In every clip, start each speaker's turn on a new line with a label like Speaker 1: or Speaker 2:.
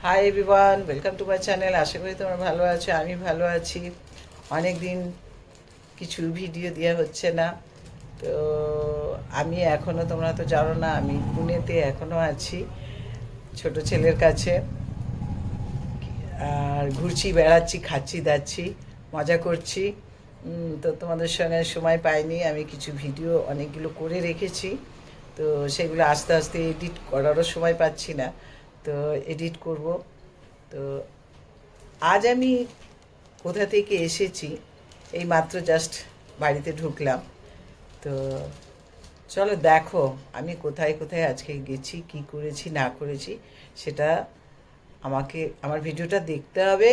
Speaker 1: High everyone, welcome to my channel. আশা করি তোমরা ভালো আছো, আমি ভালো আছি। অনেক দিন কিছু ভিডিও দেওয়া হচ্ছে না, তো আমি এখনও, তোমরা তো জানো না, আমি পুনেতে এখনও আছি ছোট ছেলের কাছে। আর ঘুরছি, বেড়াচ্ছি, খাচ্ছি দাচ্ছি, মজা করছি। তো তোমাদের সঙ্গে সময় পাইনি, আমি কিছু ভিডিও অনেকগুলো করে রেখেছি, তো সেগুলো আস্তে আস্তে এডিট করারও সময় পাচ্ছি না, তো এডিট করব। তো আজ আমি কোথা থেকে এসেছি, এই মাত্র জাস্ট বাড়িতে ঢুকলাম। তো চলো দেখো আমি কোথায় কোথায় আজকে গেছি, কি করেছি না করেছি, সেটা আমাকে আমার ভিডিওটা দেখতে হবে,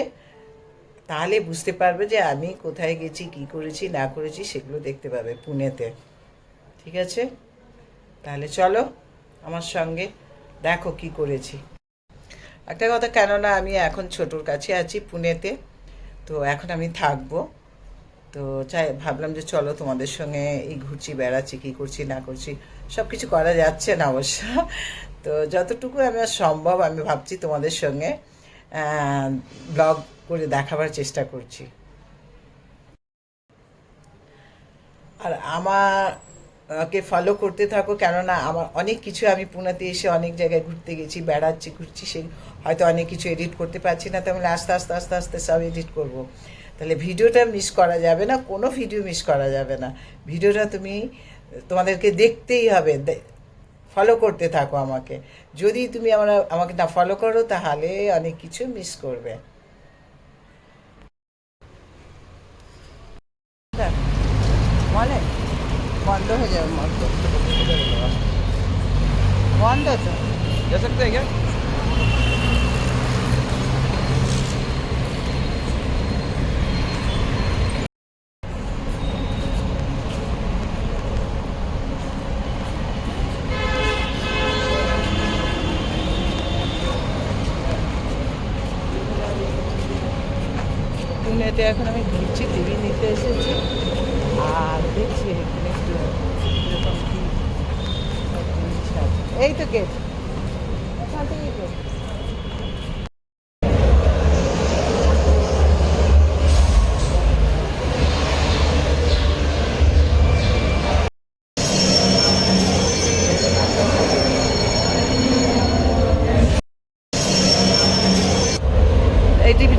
Speaker 1: তাহলে বুঝতে পারবে যে আমি কোথায় গেছি, কি করেছি না করেছি, সেগুলো দেখতে পাবে পুনেতে। ঠিক আছে, তাহলে চলো আমার সঙ্গে দেখো কি করেছি। একটা কথা, কেননা আমি এখন ছোটোর কাছে আছি পুনেতে, তো এখন আমি থাকবো। তো ভাবলাম যে চলো তোমাদের সঙ্গে এই ঘুরছি, বেড়াচ্ছি, কী করছি না করছি, সব কিছু করা যাচ্ছে না অবশ্য। তো যতটুকু আমার সম্ভব আমি ভাবছি তোমাদের সঙ্গে ব্লগ করে দেখাবার চেষ্টা করছি। আর আমাকে ফলো করতে থাকো, কেননা আমার অনেক কিছু, আমি পুনেতে এসে অনেক জায়গায় ঘুরতে গেছি, বেড়াচ্ছি, ঘুরছি, সেই হয়তো অনেক কিছু এডিট করতে পারছি না, তাহলে আস্তে আস্তে আস্তে আস্তে সব এডিট করব। তাহলে ভিডিওটা মিস করা যাবে না, কোনো ভিডিও মিস করা যাবে না। ভিডিওটা তোমাদেরকে দেখতেই হবে, ফলো করতে থাকো আমাকে। যদি তুমি আমাকে না ফলো করো, তাহলে অনেক কিছু মিস করবে। বলে বন্ধ হয়ে যাবে, বন্ধ তো
Speaker 2: जा सकते हैं क्या?
Speaker 1: পুনেতে এখন আমি ঘুরছি, টিভি নিতে এসেছি, আর দেখছি এখানে একটু এরকম কি সব জিনিস আছে। এই তো গেট, এখান থেকেই গেট। এই টিভি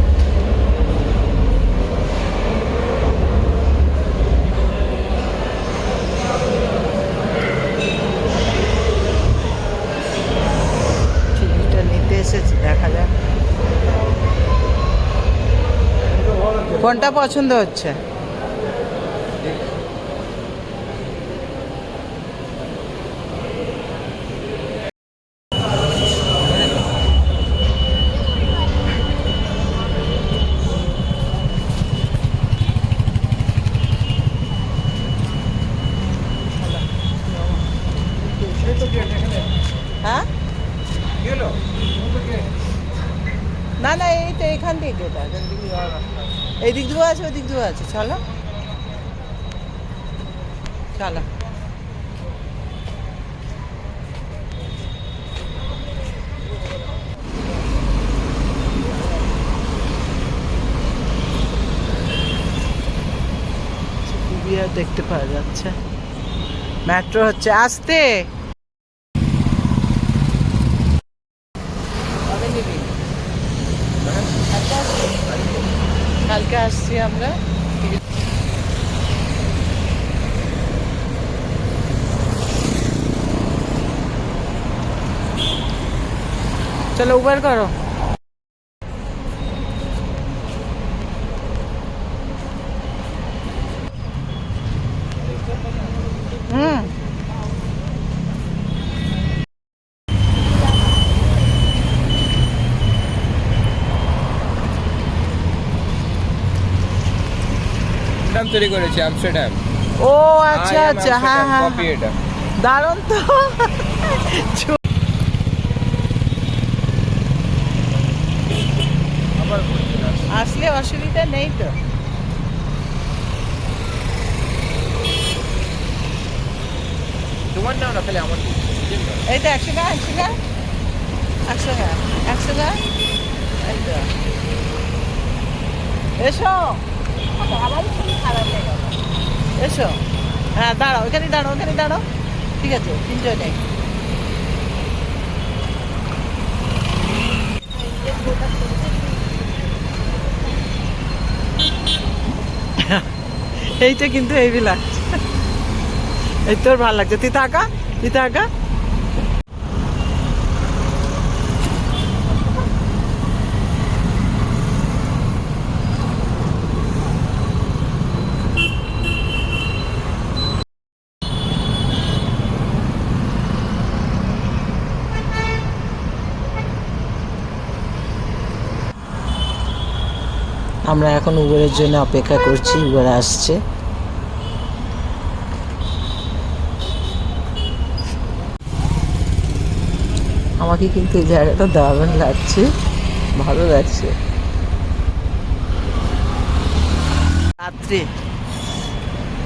Speaker 1: টিভিটা নিতে এসেছি, দেখা যাক কোনটা পছন্দ হচ্ছে। হ্যাঁ, না না, এই তো এখান থেকে গেট আছে, এই দিক দিয়েও আছে, ওই দিক দিয়েও আছে। চলো চলো। টিভি আর দেখতে পাওয়া যাচ্ছে, মেট্রো হচ্ছে আসতে। কবে নিবি? কালকে আসছি আমরা। চলো উবার করো। হুম,
Speaker 2: আমস্টারডাম তৈরি করেছে, আমস্টারডাম।
Speaker 1: ও আচ্ছা আচ্ছা, হ্যাঁ হ্যাঁ,
Speaker 2: কপি এটা।
Speaker 1: দারুণ তো। আসলে অসুবিধা নেই তো।
Speaker 2: তোমার নাও না, তাহলে আমার
Speaker 1: এই তো 100 টাকা, 100 টাকা, 100 টাকা, 100 টাকা। এই তো। এসো এসো, হ্যাঁ দাঁড়াও, ওখানে দাঁড়াও, ওখানে দাঁড়াও, ঠিক আছে, তিনজনে। এইটা কিন্তু হেভি লাগছে, এই তোর ভালো লাগছে, তুই তাকা, তুই তাকা। আমরা এখন উবেরের জন্য অপেক্ষা করছি, উবের আসছে। আমাকে কিন্তু এই জায়গাটা দারুণ লাগছে, ভালো লাগছে। রাত্রে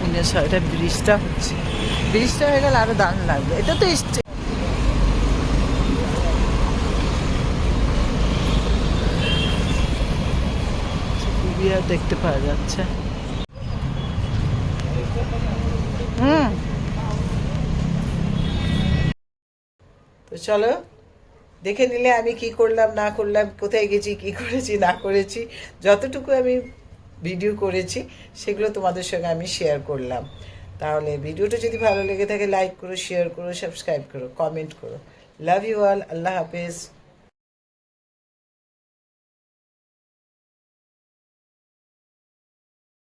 Speaker 1: 19:30 ব্রিজটা হচ্ছে, ব্রিজটা হয়ে গেলে আরো দারুণ লাগবে। এটা তো আর দেখতে পাওয়া যাচ্ছে। তো চলো দেখে নিলে আমি কি করলাম না করলাম, কোথায় গেছি, কি করেছি না করেছি, যতটুকু আমি ভিডিও করেছি সেগুলো তোমাদের সঙ্গে আমি শেয়ার করলাম। তাহলে ভিডিওটা যদি ভালো লেগে থাকে লাইক করো, শেয়ার করো, সাবস্ক্রাইব করো, কমেন্ট করো। লাভ ইউ অল, আল্লাহ হাফেজ।